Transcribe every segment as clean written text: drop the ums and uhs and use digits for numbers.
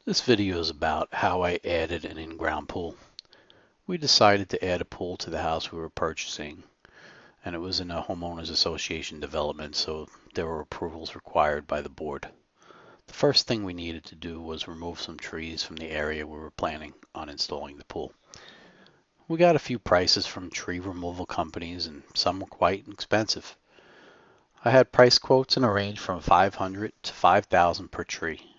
This video is about how I added an in-ground pool. We decided to add a pool to the house we were purchasing, and it was in a homeowners association development, so there were approvals required by the board. The first thing we needed to do was remove some trees from the area we were planning on installing the pool. We got a few prices from tree removal companies, and some were quite expensive. I had price quotes in a range from $500 to $5,000 per tree.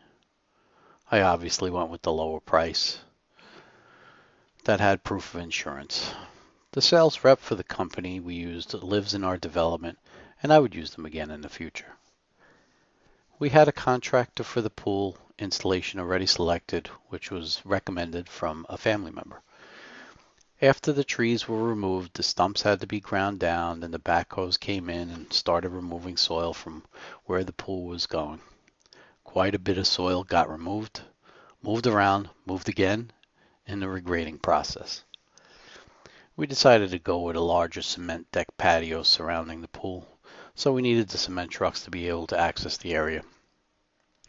I obviously went with the lower price that had proof of insurance. The sales rep for the company we used lives in our development, and I would use them again in the future. We had a contractor for the pool installation already selected, which was recommended from a family member. After the trees were removed, the stumps had to be ground down, and the backhoes came in and started removing soil from where the pool was going. Quite a bit of soil got removed, moved around, moved again in the regrading process. We decided to go with a larger cement deck patio surrounding the pool, so we needed the cement trucks to be able to access the area.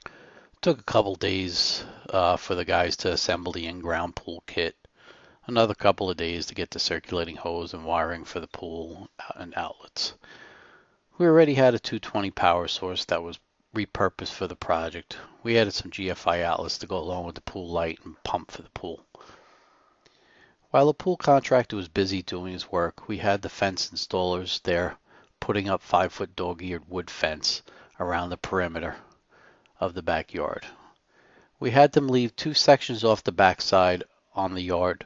It took a couple days for the guys to assemble the in-ground pool kit, another couple of days to get the circulating hose and wiring for the pool and outlets. We already had a 220 power source that was repurposed for the project. We added some GFI outlets to go along with the pool light and pump for the pool. While the pool contractor was busy doing his work, we had the fence installers there putting up 5-foot dog-eared wood fence around the perimeter of the backyard. We had them leave 2 sections off the backside on the yard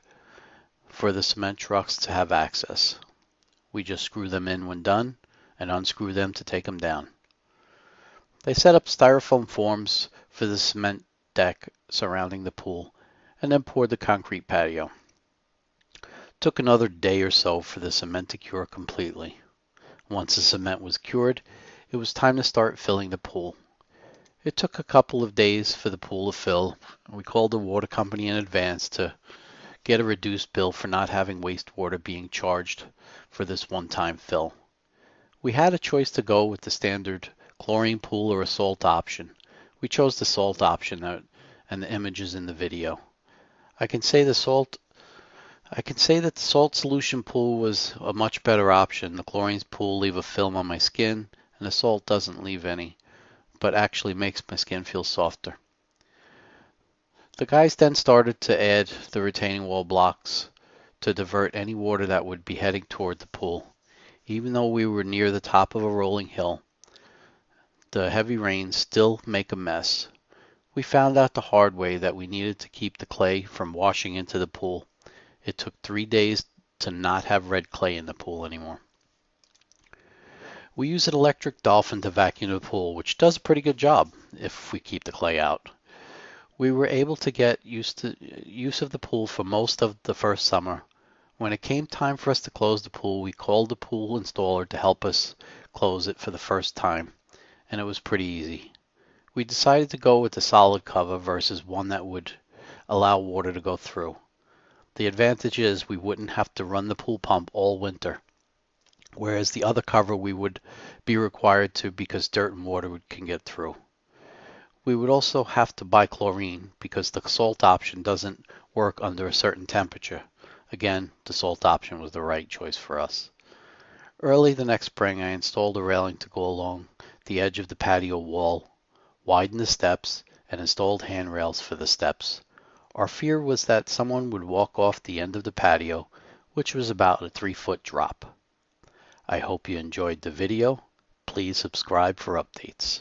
for the cement trucks to have access. We just screw them in when done and unscrew them to take them down. They set up styrofoam forms for the cement deck surrounding the pool and then poured the concrete patio. Took another day or so for the cement to cure completely. Once the cement was cured, it was time to start filling the pool. It took a couple of days for the pool to fill. We called the water company in advance to get a reduced bill for not having wastewater being charged for this one-time fill. We had a choice to go with the standard chlorine pool or a salt option. We chose the salt option and the images in the video. I can say that the salt solution pool was a much better option. The chlorine pool leave a film on my skin, and the salt doesn't leave any, but actually makes my skin feel softer. The guys then started to add the retaining wall blocks to divert any water that would be heading toward the pool. Even though we were near the top of a rolling hill, the heavy rains still make a mess. We found out the hard way that we needed to keep the clay from washing into the pool. It took 3 days to not have red clay in the pool anymore. We use an electric dolphin to vacuum the pool, which does a pretty good job if we keep the clay out. We were able to get use of the pool for most of the first summer. When it came time for us to close the pool, we called the pool installer to help us close it for the first time, and it was pretty easy. We decided to go with the solid cover versus one that would allow water to go through. The advantage is we wouldn't have to run the pool pump all winter, whereas the other cover we would be required to because dirt and water can get through. We would also have to buy chlorine because the salt option doesn't work under a certain temperature. Again, the salt option was the right choice for us. Early the next spring, I installed a railing to go along the edge of the patio wall, widened the steps, and installed handrails for the steps. Our fear was that someone would walk off the end of the patio, which was about a 3-foot drop. I hope you enjoyed the video. Please subscribe for updates.